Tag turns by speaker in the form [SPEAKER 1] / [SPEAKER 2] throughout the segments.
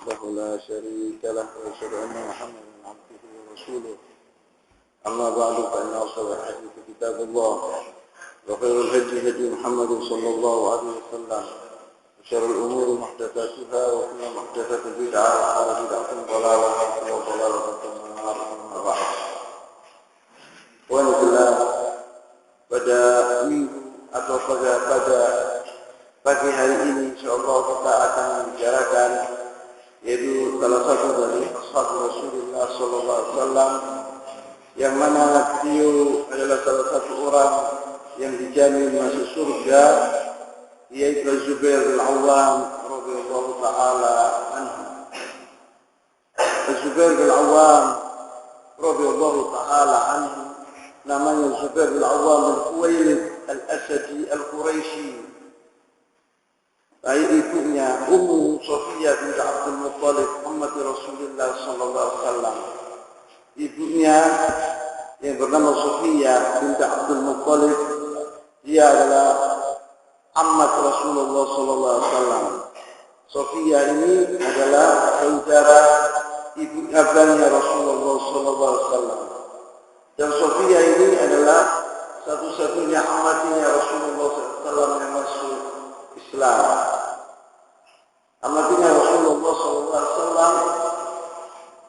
[SPEAKER 1] وحده لا شريك له وأشهد أن محمدا عبده ورسوله أما بعد فإن أصدق الحديث كتاب الله وخير الهدي هدي محمد صلى الله عليه وسلم وشر الأمور محدثاتها وكل محدثة بدعة وكل بدعة ضلالة وكل ضلالة في النار أما بعد. Pada minggu atau pada pagi hari ini insyaallah kita akan membicarakan yaitu salah satu dari ashab Rasulullah sallallahu alaihi wasallam yang mana beliau adalah salah satu orang yang dijamin masuk surga, yaitu Zubair bin Awwam radhiyallahu taala anhu. Zubair bin Awwam radhiyallahu taala anhu namanya Zubair bin Awwam bin Khuwailid al-Asadi al-Quraisy. Ibunya Ummu Sofiyah binti Abdul Muttalib ummati Rasulullah sallallahu alaihi wasallam. Ibunya yang bernama Sofiyah binti Abdul Muttalib, dia adalah ammat Rasulullah sallallahu alaihi wasallam. Sofiyah ini adalah saudara ibu abangnya Rasulullah sallallahu alaihi wasallam. Dan Sofiyah ini adalah satu-satunya amatnya Rasulullah SAW yang masuk Islam. Amatnya Rasulullah SAW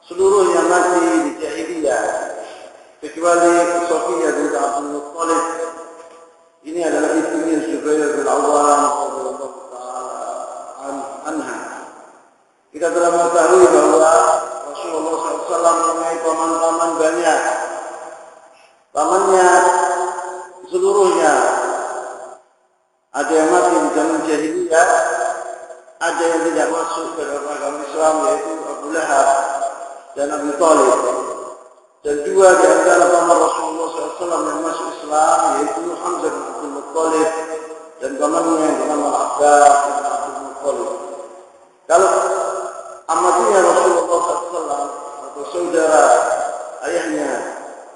[SPEAKER 1] seluruhnya mati di jahiliyah, kecuali Sofiyah binti Abdul Muttalib. Ini adalah ibunya Zubair bin Awwam radhiyallahu taala anha. Kita telah mengetahui bahwa Rasulullah SAW mempunyai paman-paman banyak. Pamannya seluruhnya ada yang mati di zaman jahiliyah, ada yang tidak masuk ke dalam agama Islam, yaitu Abu Lahab dan Abi Thalib. Dan dua di antara paman Rasulullah SAW yang masuk Islam, yaitu Hamzah bin Abdul Muttalib dan pamannya yang bernama Abbas bin Abdul Muttalib. Kalau amatnya Rasulullah SAW atau saudara ayahnya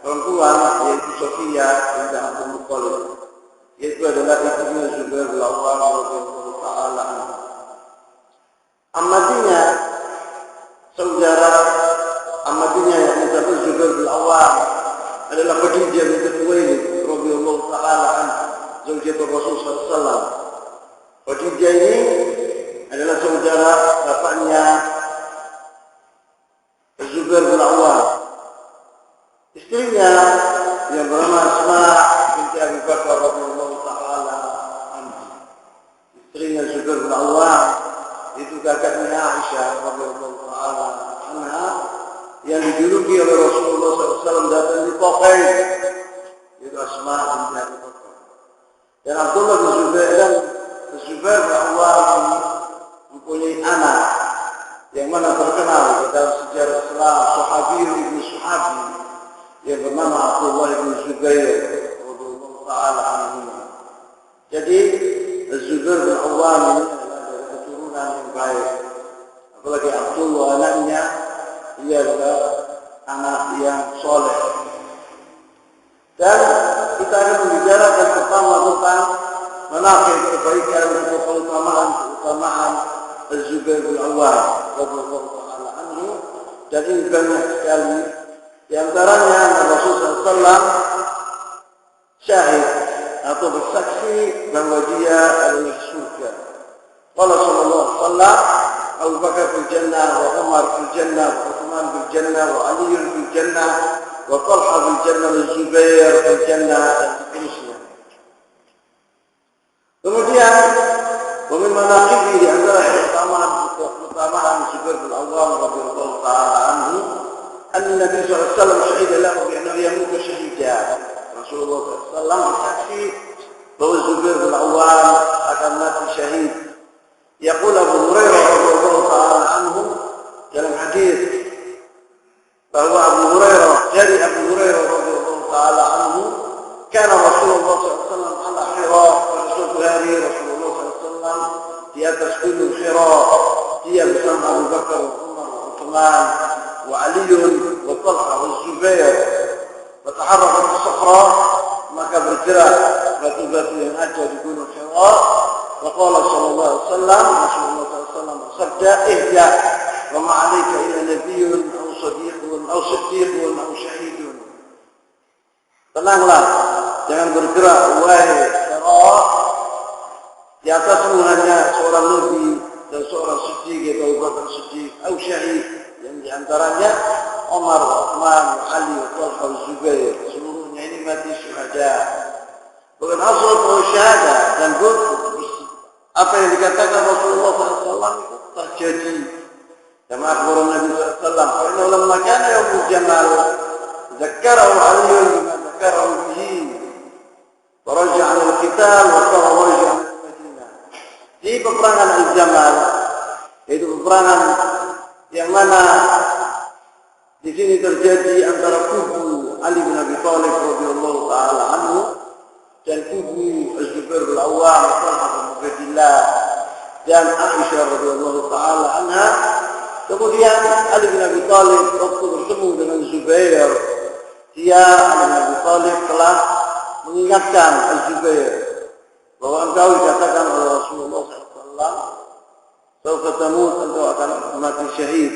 [SPEAKER 1] perempuan, yaitu Sofiyah binti Abdul Muttalib, yaitu adalah ibunya Zubair bin Awwam radhiyallahu taala anhu. Amatinya saudara amatinya yang disebut Zubair bin Awwam adalah Khadijah binti Khuwailid radhiyallahu taala anha, zaujatul Rasul sallallahu alaihi wasallam. Khadijah ini adalah saudara bapaknya Zubair bin Awwam. Istrinya yang bernama Asma binti Abi Bakar radhiyallahu taala anha. Istrinya Zubair bin Awwam itu kakaknya Aisyah radhiyallahu taala anha yang dijuluki oleh Rasulullah SAW datang di Toqain, itu Asma binti Abi Bakar. Dan Abdullah bin Zubair bin Awwam mempunyai anak yang mana terkenal dalam sejarah Islam, sahabi ibnu sahabi yang bernama Abdullah bin Zubair radhiyallahu taala anhu. Jadi Zubair bin Awwam ini adalah dari keturunan yang baik. Apalagi Abdullah anaknya, dia adalah anak yang soleh. Dan kita akan membicarakan pertama tentang manaqib kebaikan atau keutamaan Zubair bin Awwam radhiyallahu taala anhu. Dan ini banyak sekali. Di antaranya Rasulullah SAW syahid atau bersaksi bahwa dia adalah surga. Qala sallallahu alaihi wasallam, Abu Bakar fil jannah, wa Umar fil jannah, wa Uthman fil jannah, wa Ali fil jannah, wa Talha fil jannah, wa Zubair fil jannah, dan seterusnya. Kemudian min manaqibi di antara keutamaan Zubair bin Awwam radhiyallahu taala anhu, Nabi SAW syahid lahu bi'annahu yamutu syahida. Rasulullah SAW bersaksi bahwa Zubair bin Awwam akan mati syahid. Yaqul Abu Hurairah radhiyallahu taala anhu dalam hadis bahwa dari Abu Hurairah radhiyallahu taala anhu, kana Rasulullah SAW ala Hira, pada suatu hari Rasulullah SAW di atas gunung Hira, dia bersama Abu Bakar, Umar, Uthman, وعلي وطلحة والزبير وتحركت الصخرة maka bergerak batu-batu yang ada di gunung Hira. Waqala sallallahu alaihi wasallam, Rasulullah sallallahu alaihi wasallam bersabda, ihda wa ma 'alaika illa nabiyyun aw shadiqun aw siddiqun aw syahidun. Tenanglah, jangan bergerak wahai Sirah, di atasmu hanya seorang nabi dan seorang siddiq yaitu Abu Bakar Siddiq atau syahid yang diantaranya Umar, Uthman, Ali, Talha, Zubair, seluruhnya ini mati syuhada. Bukan asal syahadah dan apa yang dikatakan Rasulullah SAW itu terjadi. Kama akhbar Nabi SAW, "Inna lamma kana yaumul jamal, zakkarahu Aliyun bima zakkarahu bihi, faraja 'ala al-qital wa raja'a di peperangan Al-Jamal, yaitu peperangan yang mana di sini terjadi antara kubu Ali bin Abi Thalib radhiyallahu taala anhu dan kubu Az-Zubair bin Awwam, Talha bin Ubaidillah dan Aisyah radhiyallahu taala anha. Kemudian Ali bin Abi Thalib waktu bertemu dengan Zubair, Ali bin Abi Thalib telah mengingatkan Az-Zubair bahwa engkau dikatakan oleh Rasulullah SAW, "Saufa tamut, engkau akan mati syahid."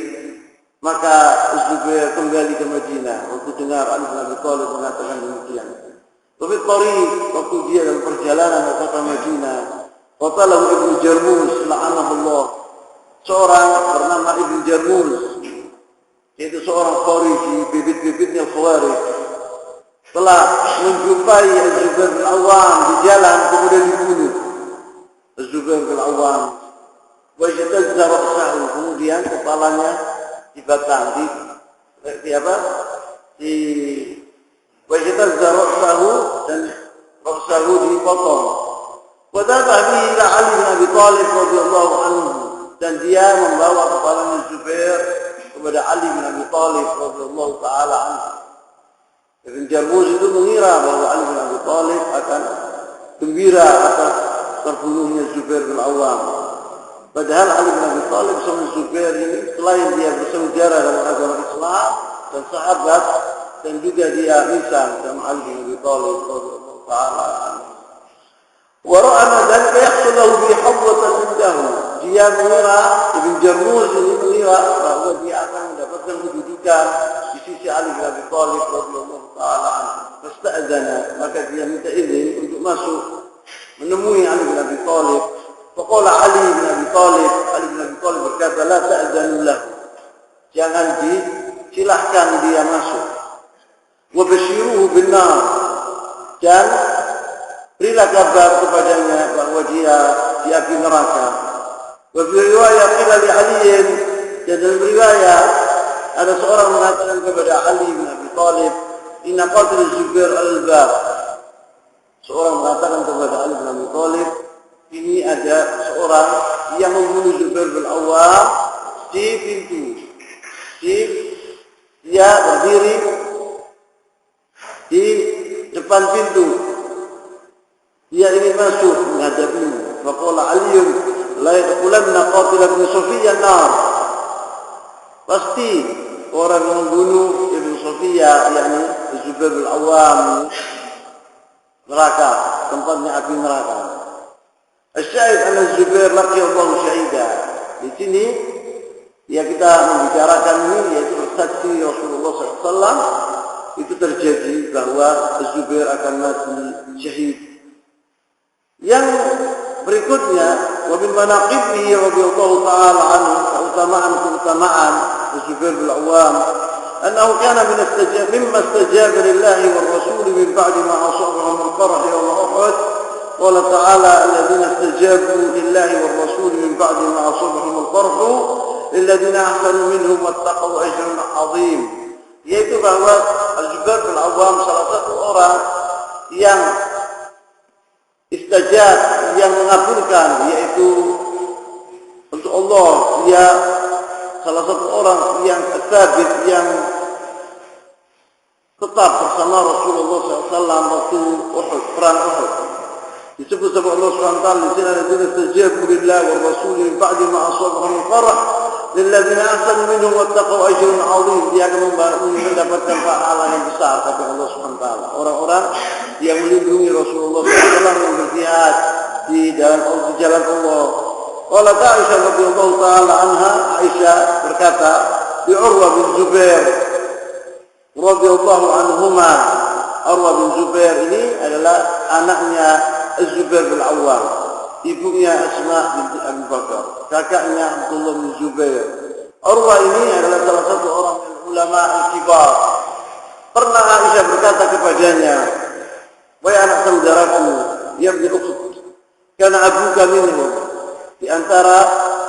[SPEAKER 1] Maka Az-Zubair kembali ke Madinah waktu dengar Ali bin Abi Thalib mengatakan demikian. Tapi waktu dia dalam perjalanan ke kota Madinah, qatalahu Ibnu Jarmus la'anahullah, seorang bernama Ibnu Jarmus, yaitu seorang Khawariji, bibit-bibitnya Khawarij, telah menjumpai Az-Zubair bin Awwam di jalan, kemudian dibunuh. Az-Zubair bin Awwam wajatazza ra'sahu, kemudian kepalanya dibatang, wajatazza ra'sahu dan ra'sahu dipotong. Wa dhaba bihi ila Ali bin Abi Thalib radhiyallahu anhu, dan dia membawa kepalanya Zubair kepada Ali bin Abi Thalib radhiyallahu taala anhu. Ibn Jarmus itu mengira bahwa Ali bin Abi Thalib akan gembira atas terbunuhnya Zubair bin Awwam. Padahal Ali bin Abi Thalib sama Zubair ini selain dia bersaudara dalam agama Islam dan sahabat, dan juga dia misal sama Ali bin Abi Thalib radhiyallahu taala anhu. Wa ra'a dzalika yahsul lahu bi hawwatan indahu. Dia mengira, Ibn Jarmus ini mengira bahwa dia akan mendapatkan kedudukan di sisi Ali bin Abi Thalib radhiyallahu taala anhu. Fasta'zana, maka dia minta izin untuk masuk menemui Ali bin Abi Thalib. Faqala Ali bin Abi Thalib berkata, "La ta'zanu lahu." Jangan silahkan dia masuk. Wa basyiruhu bin nar, dan berilah kabar kepadanya bahwa dia di api neraka. Wa fi riwayat qila li Ali, dan dalam riwayat ada seorang mengatakan kepada Ali bin Abi Thalib, "Inna qatil Zubair al-bab." Seorang mengatakan kepada Ali bin Abi Thalib, ini ada seorang yang membunuh Zubair bin Awwam di pintu. Dia berdiri di depan pintu. Dia ingin masuk menghadapinya. Faqala Ali, "La yadkhulanna qatil ibn Safiyya an-nar." Pasti orang yang membunuh Ibn Safiyya, yakni Zubair bin Awwam, neraka, tempatnya api neraka. Asy-syahid anna Zubair laqiya Allah syahida. Di sini ya kita membicarakan ini, yaitu bersaksi Rasulullah SAW itu terjadi bahwa Zubair akan mati syahid. Yang berikutnya, wa min manaqibihi radhiyallahu ta'ala anhu, keutamaan Zubair bin Awwam, annahu kana mimma istajaba lillahi war rasul min ba'di ma asabahum al-qarh yawm Uhud. Qala ta'ala, alladhina istajabu lillahi war rasul min ba'di ma asabahum al-qarh lilladhina ahsanu minhum wattaqaw ajrun 'azim. Yaitu bahwa Zubair bin Awwam salah satu orang yang istajab, yang mengabulkan, yaitu untuk Allah. Dia salah satu orang yang sabit, yang tetap bersama Rasulullah SAW waktu Uhud, perang Uhud. Disebut sama Allah SWT di sini, "Alladzina istajabu lillahi war rasul min ba'di ma asabahum al-qarh lilladzina ahsanu minhum wattaqaw ajrun 'azim." Dia akan mendapatkan pahala yang besar, kata Allah SWT. Orang-orang yang melindungi Rasulullah SAW yang berjihad di jalan Allah Qalat Aisyah radhiyallahu taala anha, Aisyah berkata, di Urwah bin Zubair radhiyallahu anhuma. Urwah bin Zubair ini adalah anaknya Az-Zubair bin Awwam, ibunya Asma binti Abu Bakar, kakaknya Abdullah bin Zubair. Urwah ini adalah salah satu orang ulama al-kibar. Pernah Aisyah berkata kepadanya, wahai anak saudaraku, ya ibni ukht, kana abuka minhum. Di antara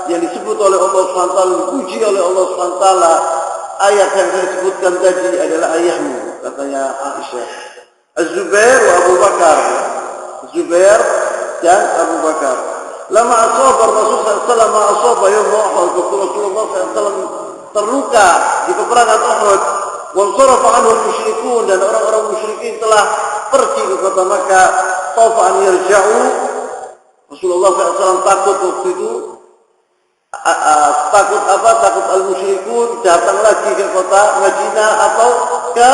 [SPEAKER 1] yang disebut oleh Allah SWT, dipuji oleh Allah SWT, ayat yang saya sebutkan tadi adalah ayahmu, katanya Aisyah. Az-Zubair wa Abu Bakar. Zubair dan Abu Bakar. Lama asaba Rasul SAW asaba yawm Uhud, Rasulullah SAW terluka di peperangan Uhud. Wansarafa anhu al-musyrikun, dan orang-orang musyrikin telah pergi ke kota Makkah. Taufa an yarja'u. Rasulullah SAW takut waktu itu. Takut apa? Takut al-musyrikun datang lagi ke kota Madinah atau ke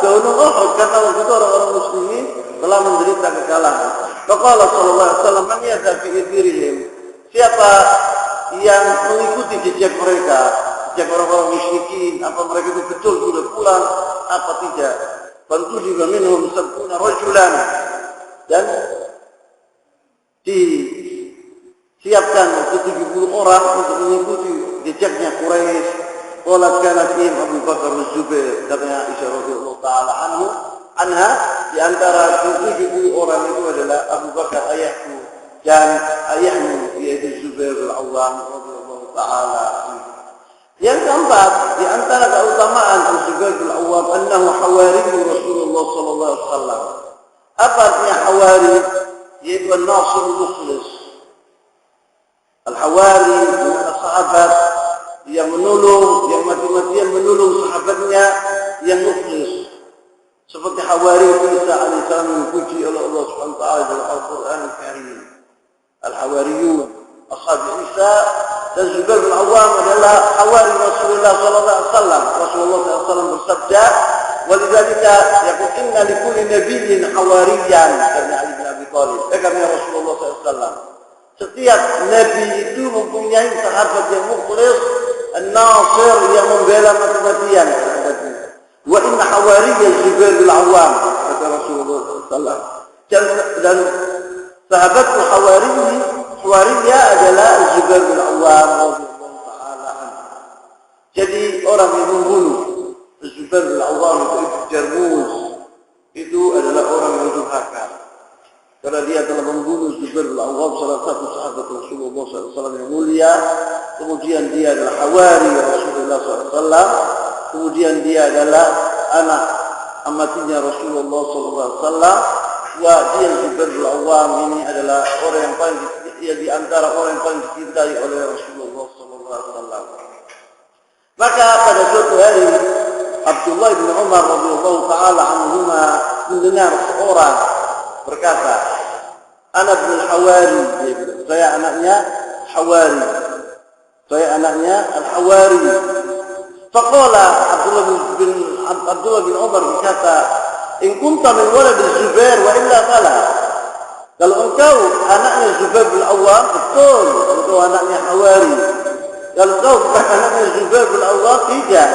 [SPEAKER 1] Gunung Uhud, karena waktu itu orang-orang muslimin telah menderita kekalahan. Faqala sallallahu alaihi wasallam, man yadhabi ithirihim, siapa yang mengikuti jejak mereka, jejak orang-orang musyrikin, apa mereka itu betul sudah pulang apa tidak. Bantu juga minhum sab'una rajulan, dan disiapkan 70 orang untuk mengikuti jejaknya Quraisy. Qalat kana fihim Abu Bakar Az-Zubair, katanya Aisyah radhiyallahu taala anha, di antara 70 orang itu adalah Abu Bakar ayahku dan ayahmu yaitu Zubair bin Awwam radhiyallahu taala. Yang keempat, di antara keutamaan Zubair bin Awwam, annahu hawari Rasulullah sallallahu alaihi wasallam. Apa artinya hawari? Yaitu an-nasir al-mukhlis. Al-hawari adalah sahabat yang menolong, yang mati-matian menolong sahabatnya yang mukhlis. Seperti Hawari Isa alaihissalam yang dipuji oleh Allah Subhanahu wa taala dalam Al-Qur'an Al-Karim. Al-Hawariyun, ashab Isa dan Zubair bin Awwam adalah hawari Rasulullah sallallahu alaihi wasallam. Rasulullah sallallahu alaihi wasallam bersabda, "Walidzalika yaqul inna likulli nabiyyin hawariyan," kata Ali bin Abi Thalib. Kata Rasulullah sallallahu alaihi wasallam, setiap nabi itu mempunyai sahabat yang mukhlis, an-nasir yang membela mati-matian sahabatnya. Wa inna hawariyya Zubair bin Awwam, kata Rasulullah sallallahu alaihi wasallam. Dan sahabatku hawariyya adalah Zubair bin Awwam radhiyallahu taala anhu. Jadi orang yang membunuh Zubair bin Awwam itu Jarmus, itu adalah orang yang durhaka. Karena dia telah membunuh Zubair bin Awwam, salah satu sahabat Rasulullah SAW yang mulia. Kemudian dia adalah hawari Rasulullah SAW. Kemudian dia adalah anak amatinya Rasulullah SAW. Wah, dia Zubair bin Awwam ini adalah orang yang paling di antara orang yang paling dicintai oleh Rasulullah SAW. Maka pada suatu hari Abdullah bin Umar radhiyallahu taala anhuma mendengar seorang berkata, anak bin Hawari, dia bilang, saya anaknya Hawari, saya anaknya Al-Hawari. Faqala Abdullah bin Umar berkata, in kunta min walad Zubair wa illa fala. Kalau engkau anaknya Zubair bin Awwam, betul engkau anaknya Hawari. Kalau engkau bukan anaknya Zubair bin Awwam, tidak,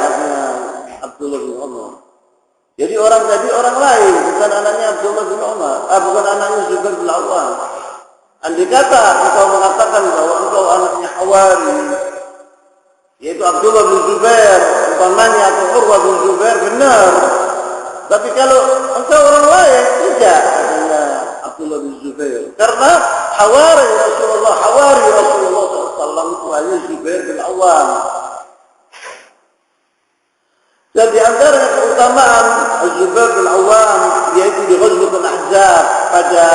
[SPEAKER 1] Abdullah bin Umar. Jadi orang tadi orang lain, bukan anaknya Abdullah bin Umar, bukan anaknya Zubair bin Awwam. Andai kata engkau mengatakan bahwa engkau anaknya Hawari, yaitu Abdullah bin Zubair, umpamanya atau Urwah bin Zubair, benar. Tapi kalau engkau orang lain, tidak, katanya Abdullah bin Zubair. Karena Hawari Rasulullah SAW itu hanya Zubair bin Awwam. Dan di antara keutamaan Zubair bin Awwam yaitu di Ghazwat Al-Ahzab, pada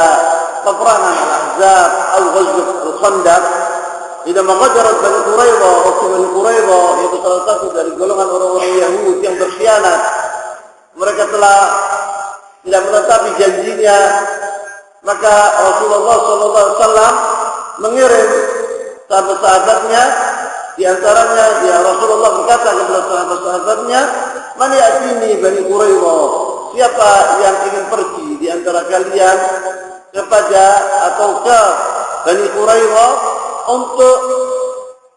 [SPEAKER 1] peperangan Al-Ahzab atau Ghazwat Al-Khandaq, tidak mengajaran Bani Quraidah, Bani Quraidah yaitu salah satu dari golongan orang-orang Yahudi yang berkhianat. Mereka telah tidak menetapi janjinya, maka Rasulullah SAW mengirim sahabat-sahabatnya. Di antaranya, ya Rasulullah berkata kepada sahabat-sahabatnya, man ya'tini Bani Quraidah, siapa yang ingin pergi di antara kalian kepada atau ke Bani Quraidah, untuk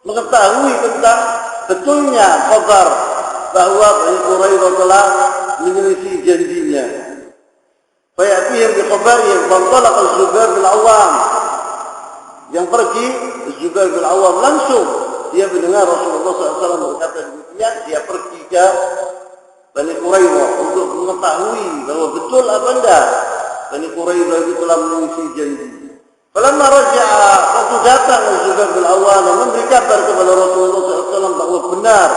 [SPEAKER 1] mengetahui tentang betulnya kabar bahwa Bani Quraidah telah menyelisih janjinya. Fayatihim bi khabarihim fantalaq Az-Zubair bin Awam. Yang pergi Az-Zubair bin Awam langsung dia mendengar Rasulullah SAW berkata demikian, dia pergi ke Bani Quraidah untuk mengetahui bahwa betul apa enggak Bani Quraidah itu telah menyelisih janji. Falamma raja'a, waktu datang Az-Zubair bin Awam memberi kabar kepada Rasulullah SAW bahwa benar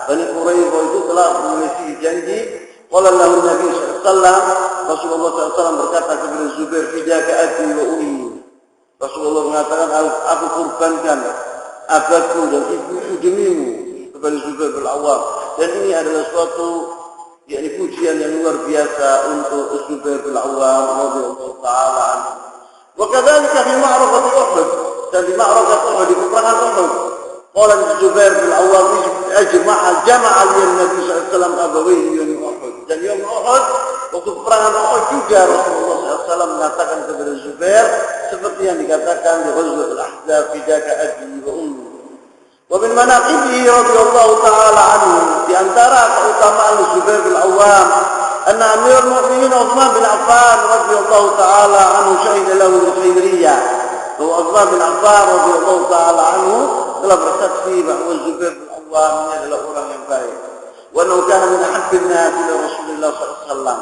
[SPEAKER 1] Bani Quraidah itu telah menyelisih janji. Qala lahu Nabi SAW, Rasulullah SAW berkata kepada Zubair, fidaka abi wa ummi. Rasulullah mengatakan, aku kurbankan abadku dan ibuku demimu kepada Zubair bin Awam. Dan ini adalah suatu pujian yang luar biasa untuk Zubair bin Awam radhiyallahu taala anhu. Wa kadzalika fi ma'rakah Uhud, dan di ma'rakah Uhud, di peperangan Uhud, qala Zubair bin Awam jama'a Nabi sallallahu alaihi wasallam abawayhi yawm Uhud. Dan yawm Uhud, waktu peperangan Uhud juga Rasulullah SAW mengatakan kepada Zubair seperti yang dikatakan di Ghazwatul Ahzab, fidaka abi wa ummi. Wa min manaqibihi radhiyallahu taala anhu, di antara keutamaan Zubair bin Awam, anna Amirul Mukminin Utsman bin Affan radhiyallahu taala anhu syahida lahu al-khairiyah. Bahwa Utsman bin Affan radhiyallahu taala anhu telah bersaksi bahwa Zubair bin Awam ini adalah orang yang baik. Wa annahu kana min ahabbin nas ila Rasulillah sallallahu alaihi wasallam.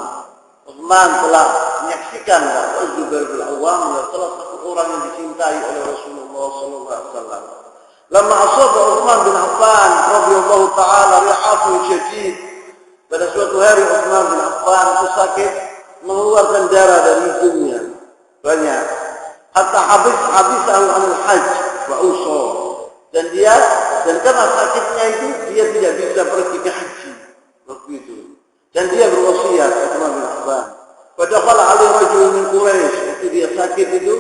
[SPEAKER 1] Utsman telah menyaksikan bahwa Zubair bin Awam adalah salah satu orang yang dicintai oleh Rasulullah sallallahu alaihi wasallam. Lama asaba Utsman bin Affan radhiyallahu taala ri'afun syadid. Pada suatu hari Utsman bin Affan itu sakit, mengeluarkan darah dari hidungnya banyak. Hatta habis anil hajj wa usah. Dan karena sakitnya itu dia tidak bisa pergi ke haji waktu itu. Dan dia berwasiat Utsman bin Affan. Padahal Ali rajul min Quraisy, itu dia sakit itu,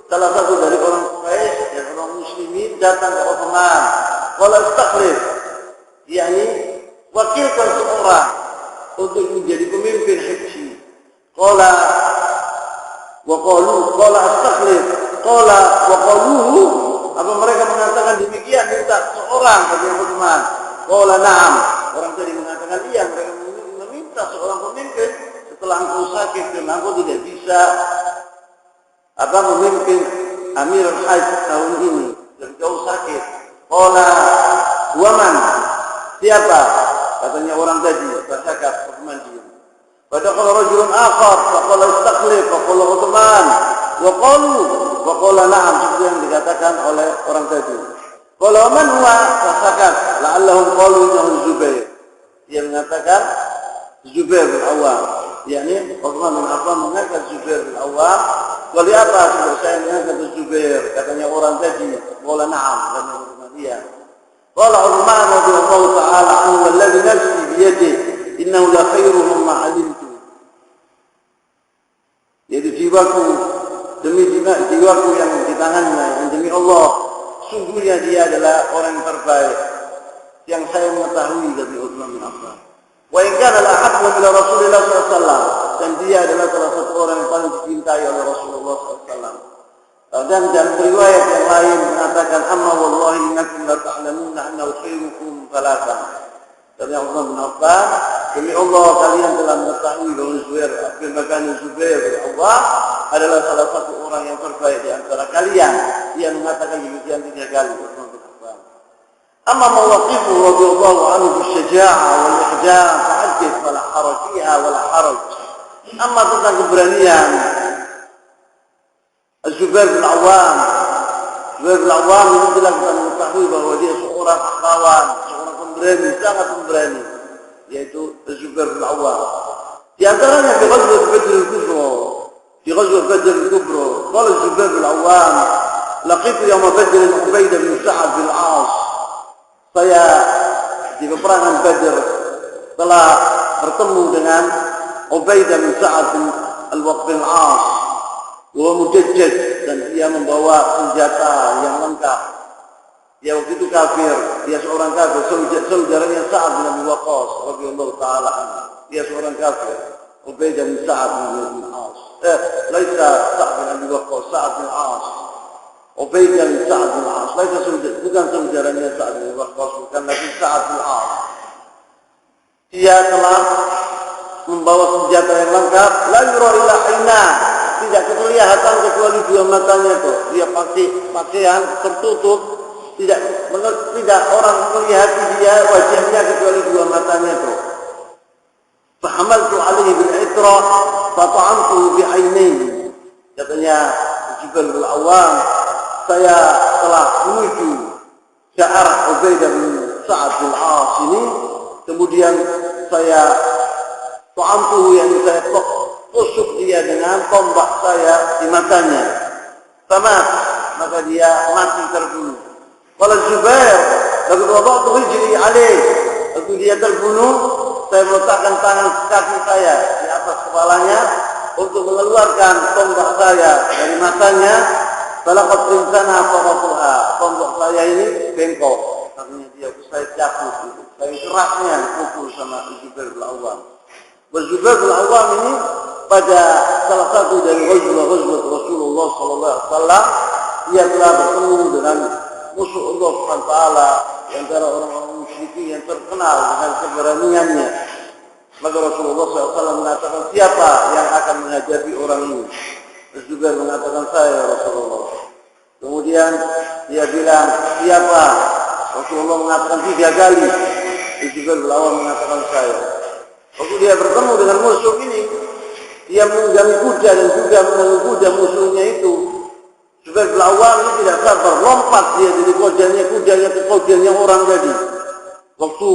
[SPEAKER 1] salah satu dari orang Quraisy dan orang muslimin datang ke Utsman. Qala istakhlif, wakilkan seorang untuk menjadi pemimpin haji. Qala astakhlif, qala wa qaluhu, apa mereka mengatakan demikian, minta seorang bagi Utsman. Qala na'am, orang tadi mengatakan iya, mereka meminta seorang pemimpin setelah engkau sakit dan engkau tidak bisa memimpin Amirul Hajj tahun ini dan kau sakit. Qala wa man, siapa? Katanya orang tadi, bercakap Utsman diam. Pada qala rajulun akhar, faqala istakhlif, faqala Utsman, wa qala na'am, seperti yang dikatakan oleh orang tadi. Qala man huwa, fasakat, la'allahum qalu innahu Zubair. Dia mengatakan Zubair bin Awam. Utsman bin Affan mengangkat Zubair bin Awam. Wali apa sebenarnya saya mengangkat Zubair? Katanya orang tadi. Qala na'am, katanya Utsman dia. Qala Utsman radhiyallahu ta'ala anhu walladhi nafsi biyadihi innahu la khairuhum ma 'alimtu. Yaitu jiwaku demi jiwaku yang di tangannya, yang demi Allah, sungguhnya dia adalah orang yang terbaik yang saya mengetahui dari Utsman bin Affan. Wa in kana la ahabbu ila Rasulillah sallallahu alaihi wasallam, dan dia adalah salah satu orang yang paling dicintai oleh Rasulullah sallallahu alaihi wasallam. Dan dalam riwayat yang lain mengatakan, amma wallahi innakum la ta'lamuna annahu khairukum thalathan. Dan yang Utsman bin Affan, demi Allah kalian telah mengetahui bahwa Zubair bin Awam adalah salah satu orang yang terbaik di antara kalian. Dia mengatakan demikian 3 kali. Utsman bin Affan. Amma mawaqifu radhiyallahu anhu bisyaja'ah wal ihjam fa'addith wala haraj fiha wala haraj. Amma tentang keberanian Zubair bin Awam. Zubair bin Awam ini telah kita mengetahui bahwa dia seorang pahlawan, seorang pemberani, sangat pemberani, yaitu Zubair bin Awam. Di antaranya di Ghazwat Badr al-Kubra. Di Ghazwat Badr al-Kubra, qala Zubair bin Awam, laqitu yawma Badr Ubaidah bin Sa'ad bin As. Saya di peperangan Badr telah bertemu dengan Ubaidah bin Sa'ad bin al-Waqt al-As. Wa mujajjad, dan dia membawa senjata yang lengkap. Dia waktu itu kafir, dia seorang kafir, saudaranya Sa'ad bin Abi Waqqas radhiyallahu taala anhu. Dia seorang kafir, Ubaidah bin Sa'ad bin As. Laisa Sa'ad bin Abi Waqqas, Sa'ad bin As. Ubaidah bin Sa'ad bin Al-As, bukan saudaranya Sa'ad bin Waqqas, bukan lagi Sa'ad bin Al-As. Dia telah membawa senjata yang lengkap, la yura illa aina, tidak kelihatan kecuali dua matanya itu. Dia pakai pakaian tertutup, tidak orang melihat dia wajahnya kecuali dua matanya itu. Fahamaltu alaihi bil itra fa ta'amtu bi ainihi. Katanya Zubair bin Awam, saya telah menuju ke arah Ubaidah bin Sa'ad bin Al-As ini, kemudian saya ta'amtu, yang saya tusuk dia dengan tombak saya di matanya. Maka dia mati terbunuh. Kalau Zubair, lalu wada'tu rijli alaih, waktu dia terbunuh, saya meletakkan tangan kaki saya di atas kepalanya untuk mengeluarkan tombak saya dari matanya. Falaqad insana faratuha, tombak saya ini bengkok, artinya dia saya jatuh itu. Saya kerasnya dipukul sama Zubair bin Awam. Zubair bin Awam ini pada salah satu dari ghazwat Rasulullah sallallahu alaihi wasallam, dia telah bertemu dengan musuh Allah Subhanahu wa taala, antara orang-orang musyrikin yang terkenal dengan keberaniannya. Maka Rasulullah SAW mengatakan, siapa yang akan menghadapi orang ini? Zubair mengatakan, saya Rasulullah. Kemudian dia bilang, siapa? Rasulullah mengatakan 3 kali. Zubair bin Awam mengatakan, saya. Waktu dia bertemu dengan musuh ini, dia menunggangi kuda dan juga menunggu kuda musuhnya itu. Zubair bin Awam ini tidak sabar, lompat dia dari kudanya ke kudanya orang tadi. Waktu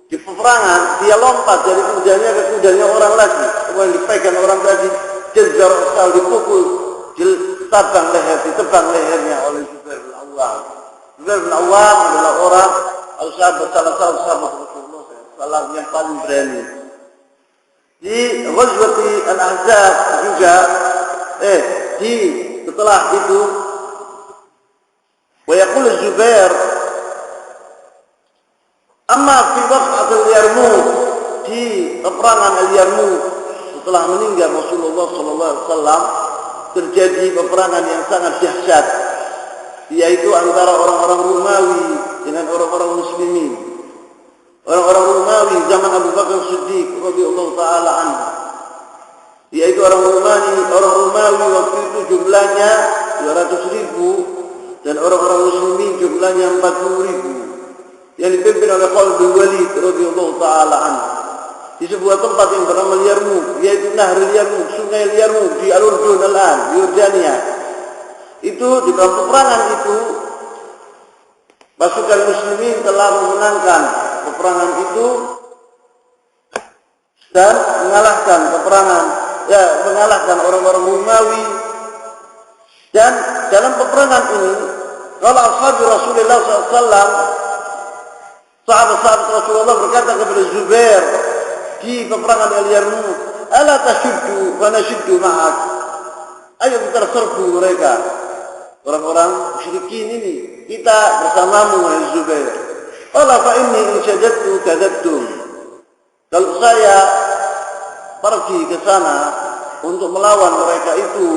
[SPEAKER 1] di peperangan, dia lompat dari kudanya ke kudanya orang lagi. Kemudian dipegang orang tadi, jejar sekali dipukul, ditebang lehernya oleh Zubair bin Awam. Zubair bin Awam adalah orang salah satu sahabat Rasulullah SAW yang paling berani. Di Ghazwat Al-Ahzab juga, setelah itu, wa yaqul Zubair, amma fi waq'at al-Yarmouk, di peperangan al-Yarmouk, setelah meninggal Rasulullah SAW, terjadi peperangan yang sangat dahsyat, yaitu antara orang-orang Romawi dengan orang-orang Muslimin. Orang-orang Romawi zaman Abu Bakar Siddiq radhiyallahu taala anhu, yaitu orang Romawi waktu itu jumlahnya 200.000 dan orang-orang Muslimin jumlahnya 40.000, yang dipimpin oleh Khalid bin Walid radhiyallahu taala anhu, di sebuah tempat yang bernama Yarmouk, yaitu Nahrul Yarmouk, Sungai Yarmouk di Al-Urdun al-an, di Yordania. Itu di dalam peperangan itu pasukan Muslimin telah memenangkan peperangan itu dan mengalahkan orang-orang Romawi. Dan dalam peperangan ini, kalau ashab Rasulullah SAW, sahabat-sahabat Rasulullah berkata kepada Zubair di peperangan Al-Yarmouk, ala tashuddu wa nashuddu ma'ak, ayo kita serbu mereka, orang-orang musyrikin ini, kita bersamamu wahai Zubair. Qala fa inni in syajadtu kadzabtum, kalau saya pergi ke sana untuk melawan mereka itu,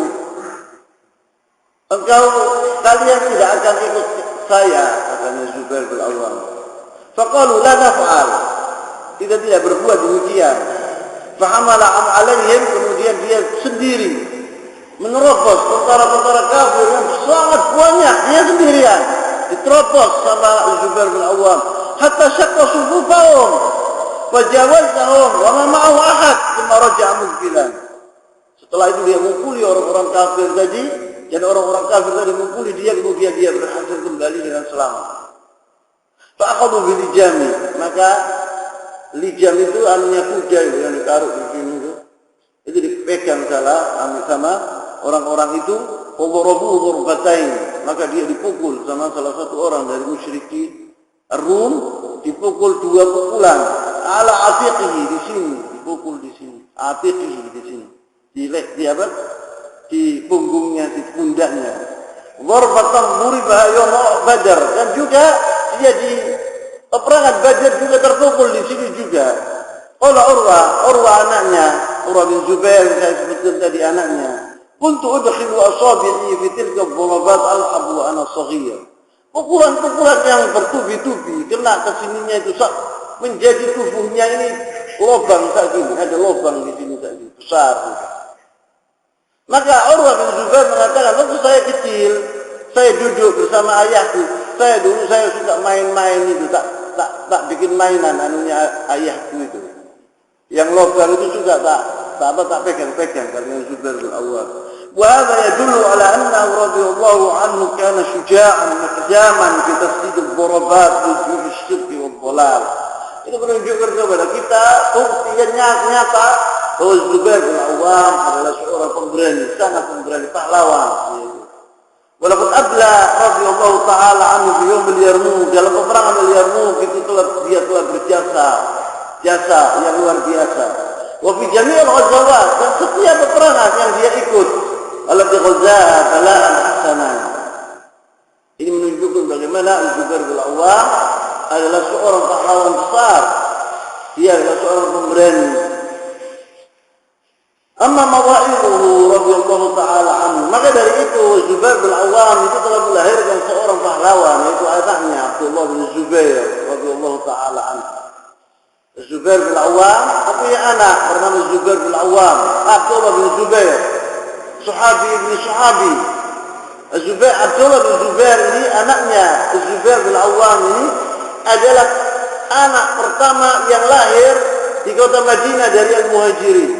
[SPEAKER 1] kalian tidak akan ikut saya, katanya Zubair bin Awam. Faqalu la naf'al, kita tidak berbuat demikian. Fahamala alaihim, kemudian dia sendiri menerobos tentara-tentara kafir yang sangat banyak, dia sendirian diterobos sama Zubair bin Awam, hatta syaqqa sufufahum wa jawazahum wa ma ma'ahu ahad thumma raja'a mukbilan. Setelah itu dia mukuli orang-orang kafir tadi, dan orang-orang kafir tadi mukuli dia, kemudian dia berhasil kembali dengan selamat. Fa'aqadu bil lijami, maka lijam itu anunya kuda itu yang ditaruh di sini itu dipegang sama orang-orang itu, Fadarabu darbatain, maka dia dipukul sama salah satu orang dari musyrikin Rum, dipukul 2 pukulan, ala atiqihi, di sini dipukul, di sini atiqihi, di sini di punggungnya, di pundaknya. Darbatan muribaha yawm Badar, dan juga dia di peperangan Badar juga terpukul di sini juga. Qala Urwa anaknya, Urwa bin Zubair, saya sebutkan tadi anaknya, Kuntu udkhilu asabi'i fi tilka dharabat al'abu wa ana shaghir. Pukulan-pukulan yang bertubi-tubi kena ke sininya itu menjadi tubuhnya ini lubang kayak gini, ada lubang di sini kayak gini, besar. Maka Urwah bin Zubair mengatakan, waktu saya kecil, saya duduk bersama ayahku. Saya suka main-main itu, tak bikin mainan anunya ayahku itu. Yang lubang itu juga tak pegang-pegang karena Zubair bin Awwam. Wa hadha yadullu ala annahu radhiyallahu anhu kana syuja'an muqdaman fi tasdid ad-darabat wujuh asy-syirk wad-dhalal. Itu menunjukkan kepada kita bukti yang nyata bahwa Zubair bin Awwam adalah seorang pemberani, sangat pemberani, pahlawan. Walaupun abla radhiyallahu taala anhu fi yaumil Yarmuk, dalam peperangan Yarmuk itu dia telah jasa yang luar biasa. Wa fi jami'il ghazawat, dan setiap peperangan yang dia ikut, allati ghazaha bala'an hasanan. Ini menunjukkan bagaimana Zubair bin Awwam adalah seorang pahlawan besar. Dia adalah seorang pemberani. Amma mawaiduhu radhiyallahu taala anhu. Maka dari itu Zubair bin Awwam itu telah melahirkan seorang pahlawan, yaitu anaknya Abdullah bin Zubair radhiyallahu taala anhu. Zubair bin Awwam punya anak bernama Zubair bin Awwam, Abdullah bin Zubair, sahabi ibn sahabi. Abdullah bin Zubair ini anaknya Zubair bin Awwam ini adalah anak pertama yang lahir di kota Madinah dari Al-Muhajirin.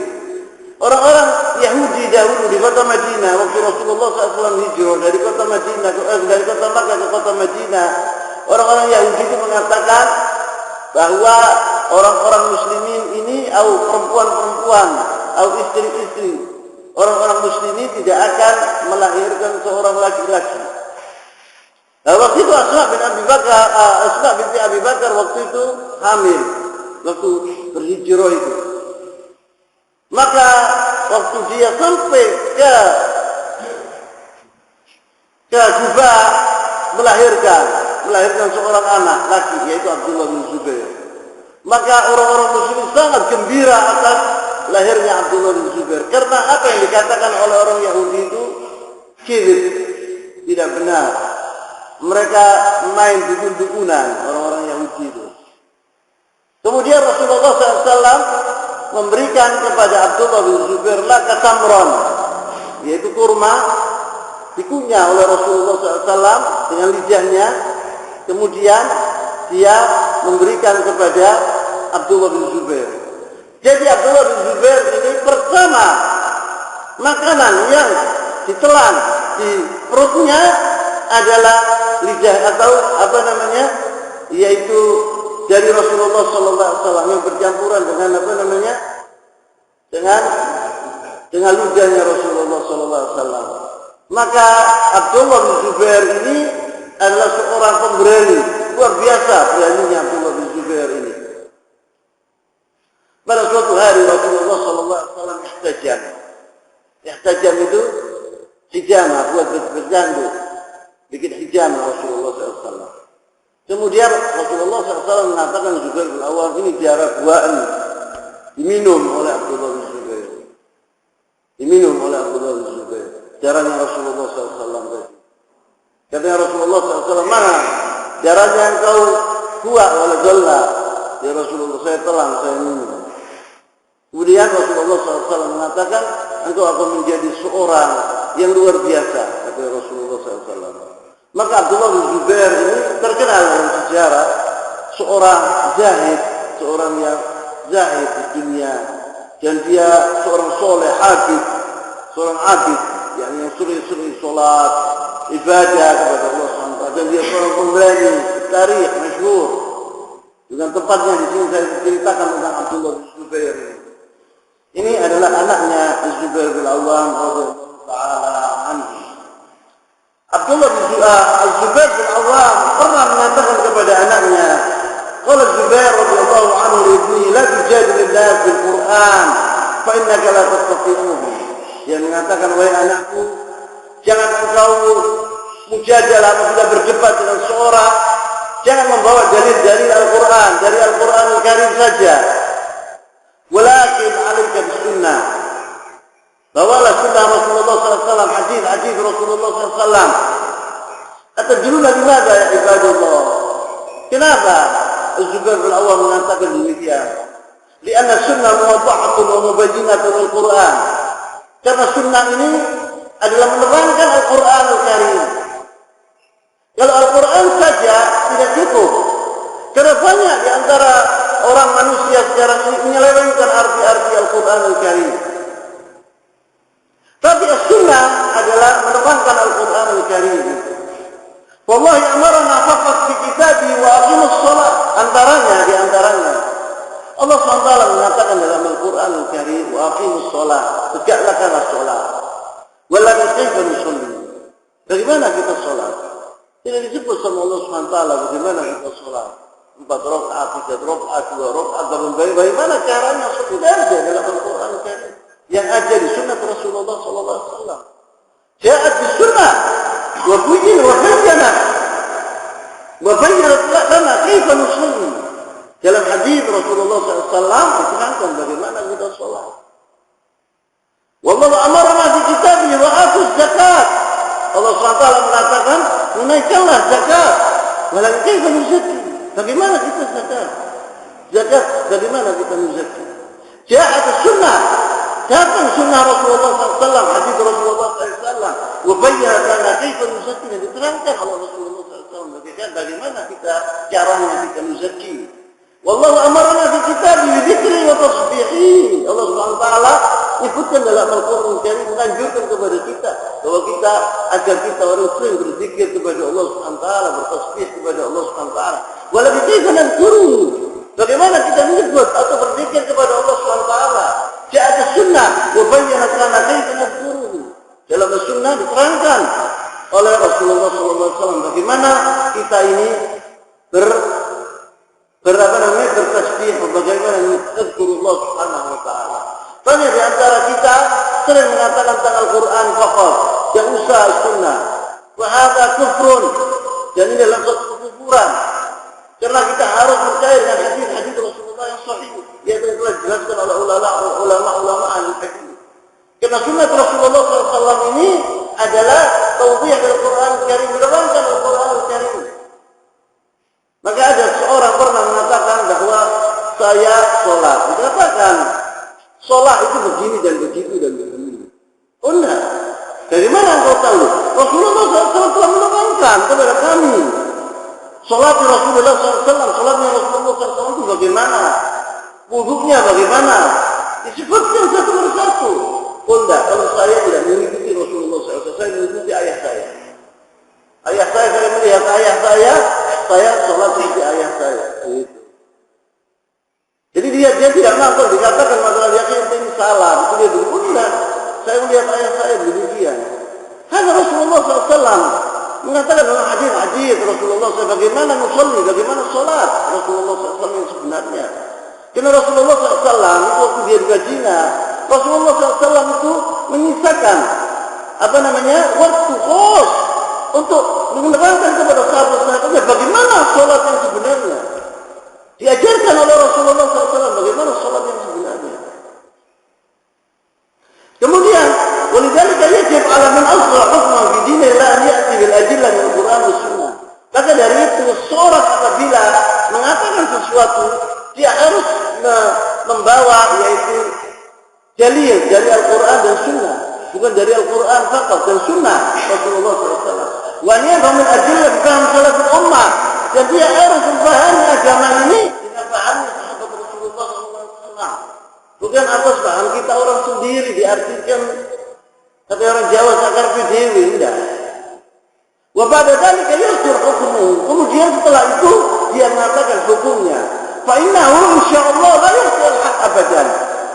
[SPEAKER 1] Orang-orang Yahudi dahulu di kota Madinah waktu Rasulullah SAW hijrah dari kota Makkah ke kota Madinah, orang-orang Yahudi itu mengatakan bahwa orang-orang muslimin ini atau perempuan-perempuan atau istri-istri orang-orang muslimin tidak akan melahirkan seorang laki-laki. Nah, waktu itu Asma binti Abi Bakar waktu itu hamil waktu berhijrah itu. Maka waktu dia sampai ke Kufa melahirkan seorang anak laki, yaitu Abdullah bin Zubair. Maka orang-orang muslim sangat gembira atas lahirnya Abdullah bin Zubair. Karena apa yang dikatakan oleh orang Yahudi itu kibir, tidak benar. Mereka main dukun-dukunan orang-orang Yahudi itu. Kemudian Rasulullah SAW memberikan kepada Abdullah bin Zubair laka tamron, yaitu kurma, dikunyah oleh Rasulullah SAW dengan lidahnya. Kemudian dia memberikan kepada Abdullah bin Zubair. Jadi Abdullah bin Zubair ini pertama makanan yang ditelan di perutnya adalah lidah atau yaitu dari Rasulullah SAW yang bercampuran dengan dengan ludahnya Rasulullah SAW. Maka Abdullah bin Zubair ini adalah seorang pemberani, luar biasa beraninya Abdullah bin Zubair ini. Pada suatu hari Rasulullah SAW ihtajam itu hijamah, buat berjanduk, bikin hijamah Rasulullah SAW. Kemudian Rasulullah SAW mengatakan Zubair bin Awwam ini diarah buaan, diminum oleh Abdullah bin Zubair. Darahnya Rasulullah SAW. Katanya Rasulullah SAW, mana darahnya engkau buat oleh Zolla? Ya Rasulullah, saya telan, saya minum. Kemudian Rasulullah SAW mengatakan, engkau akan menjadi seorang yang luar biasa, kata Rasulullah SAW. Maka Abdullah bin Zubair ini terkenal dalam sejarah seorang zahid, seorang yang zahid di dunia, dan dia seorang soleh, seorang abid, yang sering sholat, ibadah kepada Allah SWT, dan dia seorang pemberani, tarikh, masyhur. Dengan tepatnya di sini saya ceritakan tentang Abdullah bin Zubair. Ini adalah anaknya Zubair bin Awwam radhiyallahu taala anhu. Abdullah bin Zubair bin Awwam pernah mengatakan kepada anaknya, qala Zubair radhiyallahu anhu li ibnihi, la tujadil an-nas bil Qur'an fa innaka la tastati'uhu. Dia mengatakan, wahai anakku, jangan engkau mujadalah atau berdebat dengan seorang, jangan membawa dalil-dalil Al-Qur'an, dari Al-Qur'an Al-Karim saja. Walakin 'alaika bis-sunnah. bawalah sunnah Rasulullah SAW, hadis Rasulullah SAW. Atadruna limadha ya ibadallah? Kenapa Az-Zubair bin Awwam mengatakan demikian? Lianna sunnah muwaddahatun wa mubayyinatun al-Qur'an. Karena sunnah ini adalah menerangkan Al-Qur'an Al-Karim. Kalau Al-Quran saja tidak cukup. Karena banyak di antara orang manusia sekarang ini menyelewengkan arti-arti Al-Quran Al-Karim. Tapi as-sunnah adalah menerangkan Al-Quran Al-Karim. Wallahi amarana faqat fi kitabi wa aqimus shalah. Di antaranya Allah SWT mengatakan dalam Al-Quran Al-Karim wa aqimus shalah, tegakkanlah salat. Walakin kaifa nusalli? Bagaimana kita salat? Tidak disebut sama Allah SWT bagaimana kita sholat. 4 rakaat, 3 rakaat, 2 rakaat, bagaimana caranya? Sudah ada dalam Al-Quran Karim. Yang ada di sunnah Rasulullah SAW. Ja'at di sunnah. Wa bujin wa bayyana. Wa bayyanat lana kaifa nusalli. Dalam hadis Rasulullah SAW diterangkan bagaimana kita sholat. Wallahu amarna bi kitabihi wa atuz zakat. Allah SWT mengatakan, tunaikanlah zakat. Walakin kaifa nuzakki? Bagaimana kita zakat? Zakat bagaimana kita nuzakki? Ja'at sunnah. Datang sunnah Rasulullah SAW, hadis Rasulullah SAW. Wa bayyana lana kaifa nuzakki, dan diterangkan oleh Rasulullah SAW bagaimana kita caranya kita nuzakki. Wallahu amarna bi kitabihi bi dzikri wa tasbihi. Allah SWT menyebutkan dalam Al-Quran Karim, menganjurkan kepada kita bahwa kita agar kita orang sering berzikir kepada Allah SWT, bertasbih kepada Allah SWT. Walau kita nadzkuru, bagaimana kita menyebut atau berzikir kepada Allah SWT? Ja'at sunnah wa bayyana lana kaifa nadzkuru. Dalam sunnah diterangkan oleh Rasulullah SAW bagaimana kita ini bertasbih, bagaimana nadzkurullah Subhanahu wa taala. Banyak di antara kita sering mengatakan tentang Al-Quran faqat, yang usah sunnah. Wa hadza kufrun, dan ini adalah suatu kekufuran. Karena kita harus percaya dengan hadis Rasulullah yang sahih, yaitu yang telah dijelaskan oleh ulama al-hadis. Karena sunnah Rasulullah SAW ini adalah tauhid Al-Quran Karim, menerangkan Al-Quran Karim. Maka ada seorang pernah mengatakan bahwa saya sholat. Dikatakan sholat itu begini dan begitu dan begini. Oh enggak. Dari mana engkau tahu? Rasulullah SAW telah menerangkan kepada kami. Sholatnya Rasulullah SAW itu bagaimana? Wudhunya bagaimana? Disebutkan satu persatu. Oh enggak, kalau saya tidak mengikuti Rasulullah SAW, saya mengikuti ayah saya. Saya melihat ayah saya sholat seperti ayah saya. Gitu. Jadi dia tidak mampu dikatakan masalah yakin ini salah. Itu dia dulu enggak. Saya melihat ayah saya demikian. Karena Rasulullah SAW mengatakan dalam hadis Rasulullah SAW bagaimana musolli, bagaimana sholat Rasulullah SAW yang sebenarnya. Karena Rasulullah SAW itu waktu dia di Madinah, Rasulullah SAW itu menyisakan waktu kos untuk menerangkan kepada sahabat-sahabatnya bagaimana sholat yang sebenarnya. Diajarkan oleh Rasulullah SAW bagaimana sholat yang sebenarnya. Kemudian, walidzalika yajib 'ala man asgha hukman fi dinillah an ya'ti bil adillah min al-Qur'an was sunnah. Maka dari itu seorang apabila mengatakan sesuatu, dia harus membawa yaitu dalil dari Al-Quran dan Sunnah, bukan dari Al-Quran faqat dan Sunnah Rasulullah SAW. Wa ni'ma min adillah faham salaful ummah, dan dia harus memahami agama ini dengan paham sahabat Rasulullah SAW. Bukan atas paham kita orang sendiri diartikan kata orang Jawa sakarpi dewi, enggak. Wa ba'da dzalika yusir hukmuhu. Kemudian setelah itu dia mengatakan hukumnya. Fa innahu insyaallah la yusir haq abadan.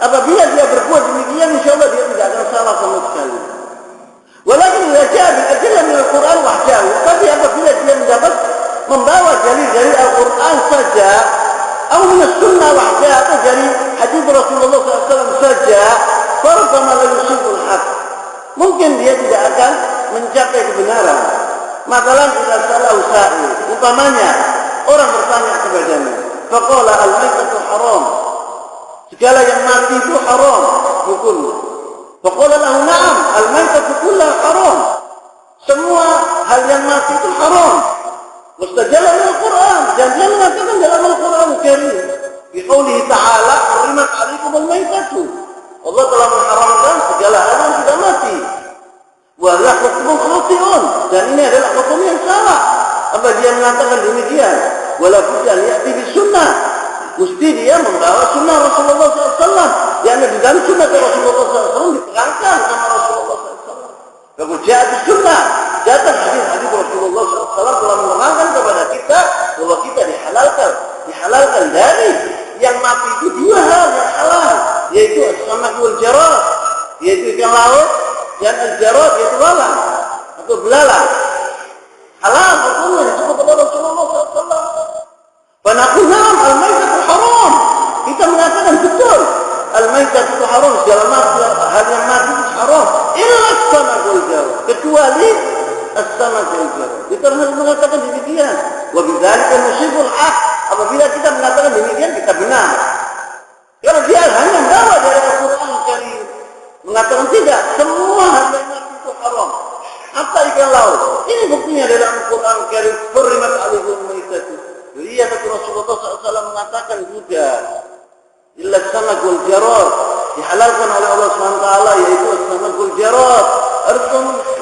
[SPEAKER 1] Apabila dia berbuat demikian, insyaallah dia tidak akan salah sama sekali. Walakin idza ja'a bil adillah min al-Qur'an wahdahu, tapi apabila dia mendapat membawa dalil dari Al-Quran saja, atau min sunnah wahdahu, atau dari hadis Rasulullah SAW saja, farubbama la yusibul haq. Mungkin dia tidak akan mencapai kebenaran. Masalah tidak salah usaha. Umpamanya orang bertanya kepadanya, faqala al-maitatu haram. Segala yang mati itu haram hukumnya. Faqala lahu na'am, al-maitatu kullaha haram. Semua hal yang mati itu haram. Mustajalla min al-Qur'an. Dan dia mengatakan dalam Al-Qur'an Karim, bi qoulihi ta'ala, "Hurrimat 'alaikumul maitatu." Allah telah mengharamkan segala hal yang sudah mati. Wa la hukmun khati'un. Dan ini adalah hukum yang salah. Apa dia mengatakan demikian? Wala budda ya'ti bis sunnah. Mesti dia membawa sunnah Rasulullah SAW. Yang di dalam sunnah Rasulullah SAW diterangkan sama Rasulullah SAW. Kemudian di sunnah datang hadis Rasulullah SAW telah menerangkan kepada kita bahwa kita dihalalkan dari yang mati itu dua hal yang halal, yaitu as-samak wal jarad, yaitu ikan laut, dan al-jarad yaitu lalang atau belalang. Halal hukumnya disebut oleh Rasulullah SAW. Fanaqul na'am al-maitatu haram. Kita mengatakan betul al-maitatu haram, segala hal yang mati itu haram. Illa as-samak wal jarad, kecuali as-samak wal jarad. Kita harus mengatakan demikian. Wa bidzalika nusibul haq. Apabila kita mengatakan demikian kita benar. Karena dia hanya membawa dari Al-Qur'an Karim mengatakan tidak, semua hal yang mati itu haram. Hatta ikan laut. Ini buktinya dalam Al-Quran Karim. Hurrimat 'alaikumul maitatu. Lihat Rasulullah SAW mengatakan juga, illa as-samak wal jarad, dihalalkan oleh Allah SWT, yaitu as-samak wal jarad. Harus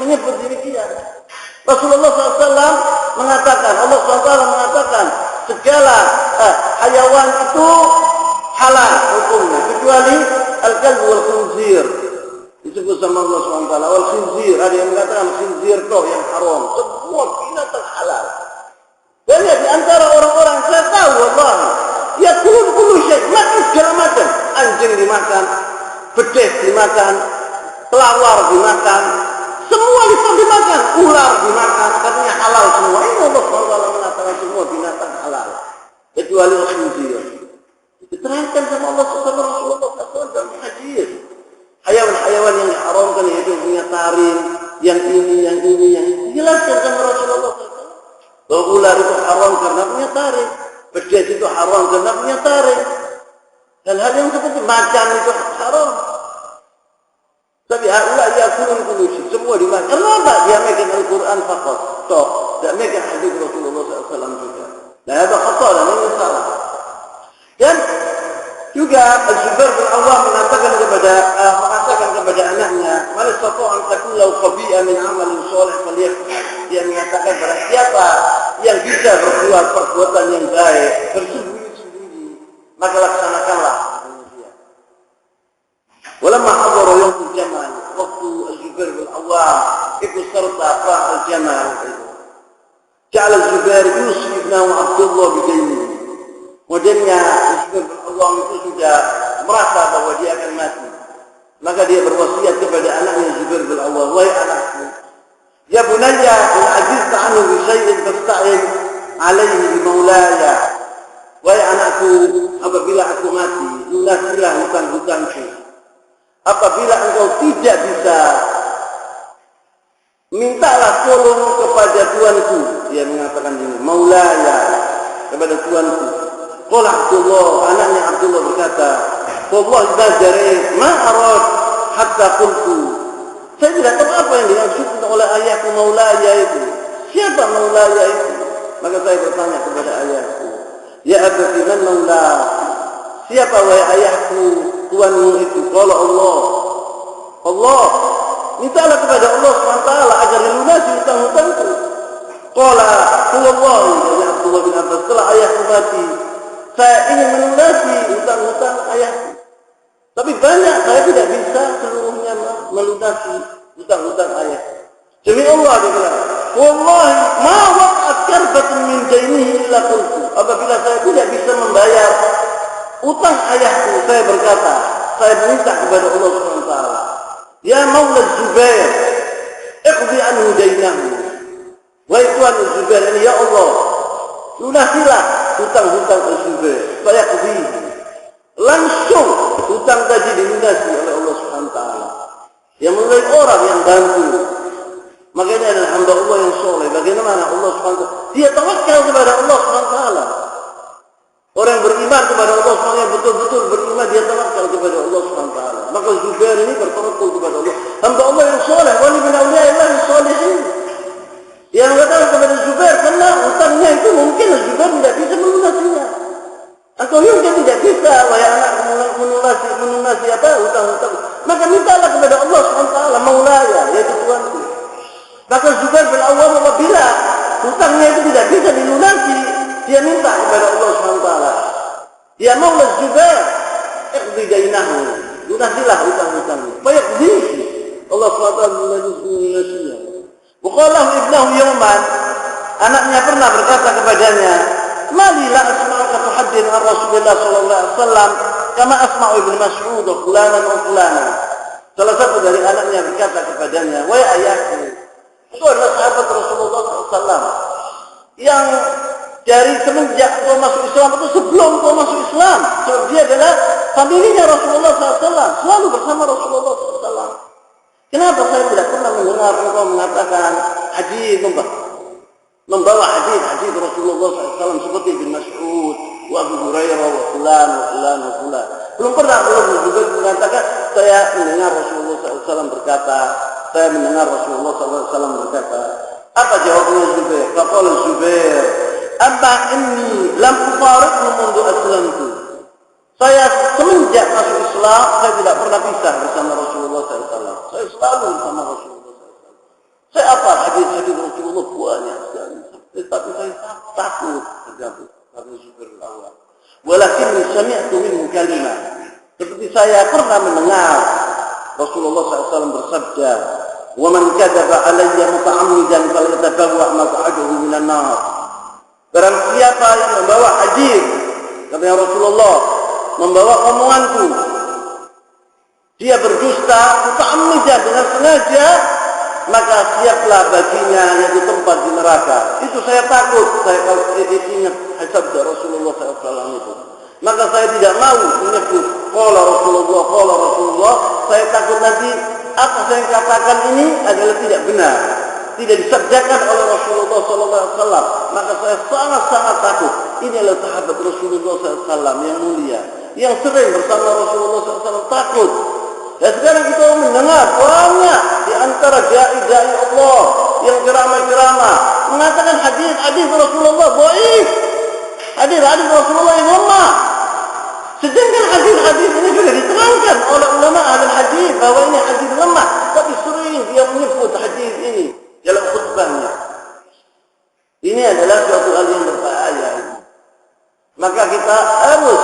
[SPEAKER 1] menyebut demikian. Rasulullah SAW mengatakan, Allah SWT mengatakan, segala hayawan itu halal hukumnya, kecuali al-kalb wal khinzir. Disebut sama Allah SWT, wal khinzir. Ada yang mengatakan khinzir toh yang haram. Semua binatang halal. Banyak di antara orang-orang saya tahu, Allah, ya kullu syai', makan segala macam. Anjing dimakan, bedes dimakan, kelawar dimakan, semua bisa dimakan, ular dimakan, katanya halal semua. Ini Allah SWT mengatakan semua binatang halal, kecuali khinzir. Diterangkan sama Allah SWT dalam hadis. Hayawan-hayawan yang diharamkan yaitu punya taring, yang ini. Jelaskan sama Rasulullah SAW. Bahwa ular itu haram karena punya taring, bedes itu haram karena punya taring. Hal-hal yang seperti macan itu haram. Tapi Allah yakulun kulusi, semua dimakan. Kenapa? Dia megang Al-Quran faqat. Tok. Dia megang hadis Rasulullah SAW juga. Nah, ada khata dan ini salah. Dan juga Az-Zubair bin Awwam mengatakan kepada anaknya, "Man istata'a an takuna lahu khabi'atan min 'amalin shalih falyaf'al." Dia mengatakan pada siapa yang bisa berbuat perbuatan yang baik bersembunyi-sembunyi, maka laksanakanlah. Walamma hadara yaumul jamal, waktu Az-Zubair bin Awwam ikut serta perang al-Jamal itu, ja'ala Az-Zubair yusi ibnahu Abdullah bidainihi. Kemudiannya Az-Zubair bin Awwam itu sudah merasa bahwa dia akan mati. Maka dia berwasiat kepada anaknya Zubair bin Awwam, "Wahai anakku, ya bunayya in ajizta anhu bi syai'in fasta'in 'alaihi bi maulaya." Wahai anakku, apabila aku mati, lunasilah hutang-hutangku. Apabila engkau tidak bisa, mintalah tolong kepada Tuanku. Dia mengatakan ini, maulaya, kepada Tuanku. Qala Abdullah, anaknya Abdullah berkata, "Wallah bazari ma arad hatta qultu." Saya tidak tahu apa yang dimaksudkan oleh ayahku maulaya itu. Siapa maulaya itu? Maka saya bertanya kepada ayahku, "Ya abati man maula?" Siapa wahai ayahku Tuanmu itu? Qala Allah. Allah, mintalah kepada Allah SWT agar dilunasi hutang-hutangku. Qala Allah, ya Abdullah bin Abbas, setelah ayahku mati, saya ingin melunasi hutang-hutang ayahku. Tapi banyak, saya tidak bisa seluruhnya melunasi hutang-hutang ayahku. Demi Allah dia bilang, "Wallahi ma waqa'at karbatun min dainihi illa qultu." Apabila saya tidak bisa membayar utang ayahku, saya berkata, saya minta kepada Allah SWT, "Ya Maula Zubair, iqdi anhu dainahu." Wahai Tuhan Zubair ini, ya Allah, lunasilah hutang-hutang Zubair, supaya qdihi. Langsung hutang tadi dilunasi oleh Allah SWT. Yang mulai orang yang bantu. Makanya adalah hamba Allah yang soleh. Bagaimana Allah SWT? Dia tawakal kepada Allah SWT. Orang yang beriman kepada Allah SWT, yang betul-betul beriman dia tawakal kepada Allah Subhanahu wa taala. Maka Zubair ini bertawakal kepada Allah. Hamba Allah yang soleh, wali min awliyaillah yang solehin. Yang mengatakan kepada Zubair, karena utangnya itu mungkin Zubair tidak bisa melunasinya. Atau mungkin tidak bisa, wahai anak melunasi apa utang-utang. Maka mintalah kepada Allah Subhanahu wa taala, Maulaya, yaitu Tuhanku. Maka Zubair bin Awwam apabila hutangnya itu tidak bisa dilunasi, dia minta kepada Allah Subhanahu wa taala. Ya Maula Zubair, iqdi dainahu. Lunasilah hutang-hutangnya. Fayaqdi. Allah Subhanahu wa taala lunasinya. Wa qala ibnahu yawman, anaknya pernah berkata kepadanya, "Mali la asma'uka tuhaddithu an Rasulillah sallallahu alaihi wasallam kama asma'u Ibnu Mas'ud wa fulanan wa fulanan." Salah satu dari anaknya berkata kepadanya, "Wahai ayahku, itu adalah sahabat Rasulullah SAW yang dari semenjak kau masuk Islam atau sebelum kau masuk Islam, sebab dia adalah familinya Rasulullah SAW, selalu bersama Rasulullah SAW. Kenapa saya tidak pernah mendengar engkau mengatakan hadis, membawa hadis Rasulullah SAW seperti Ibnu Mas'ud, wa Abu Hurairah, wa fulan. Belum pernah juga mengatakan saya mendengar Rasulullah SAW berkata, saya mendengar Rasulullah SAW berkata. Apa jawabnya Zubair? Faqala Zubair, "Amma inni lam ufariqhu mundu aslamtu." Saya semenjak masuk Islam, saya tidak pernah pisah bersama Rasulullah SAW. Saya selalu bersama Rasulullah SAW. Saya apa hadis-hadis Rasulullah banyak sekali. Tetapi saya takut tergabung karena Zubair al-Awwam. Walakinni sami'tu minhu kalimah. Seperti saya pernah mendengar Rasulullah SAW bersabda, "Wa man kadzaba 'alayya muta'ammidan falyatabawwa maq'adahu minan nar." Barang siapa yang membawa hadis kata Rasulullah, membawa omonganku, dia berdusta muta'ammidan dengan sengaja, maka siaplah baginya yaitu tempat di neraka. Itu saya takut, saya kalau ingat sabda Rasulullah SAW itu. Maka saya tidak mau menyebut qala Rasulullah, saya takut nanti apa saya katakan ini adalah tidak benar, tidak disabdakan oleh Rasulullah SAW. Maka saya sangat-sangat takut. Ini adalah sahabat Rasulullah SAW yang mulia, yang sering bersama Rasulullah SAW, takut. Dan sekarang kita mendengar banyak di antara dai-dai Allah yang ceramah-ceramah mengatakan hadis Rasulullah dhaif, hadis Rasulullah yang lemah. Sedangkan hadis ini sudah diterangkan oleh ulama ahli hadis bahwa ini hadis lemah, tapi sering dia menyebut hadis ini dalam khutbahnya. Ini adalah suatu hal yang berbahaya. Maka kita harus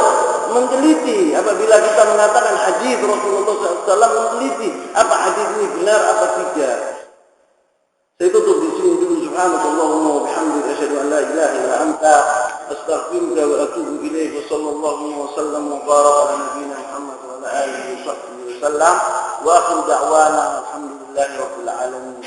[SPEAKER 1] meneliti apabila kita mengatakan hadis Rasulullah SAW, meneliti apa hadis ini benar apa tidak. Saya tutup di sini dulu. Subhanallahumma wa bihamdika asyhadu an la ilaha illa anta astaghfiruka wa atubu ilaik. Wa sallallahu wa sallam wa baraka ala nabiyyina Muhammad wa ala alihi wa sahbihi wa sallam. Wa akhiru da'wana alhamdulillahi rabbil alamin.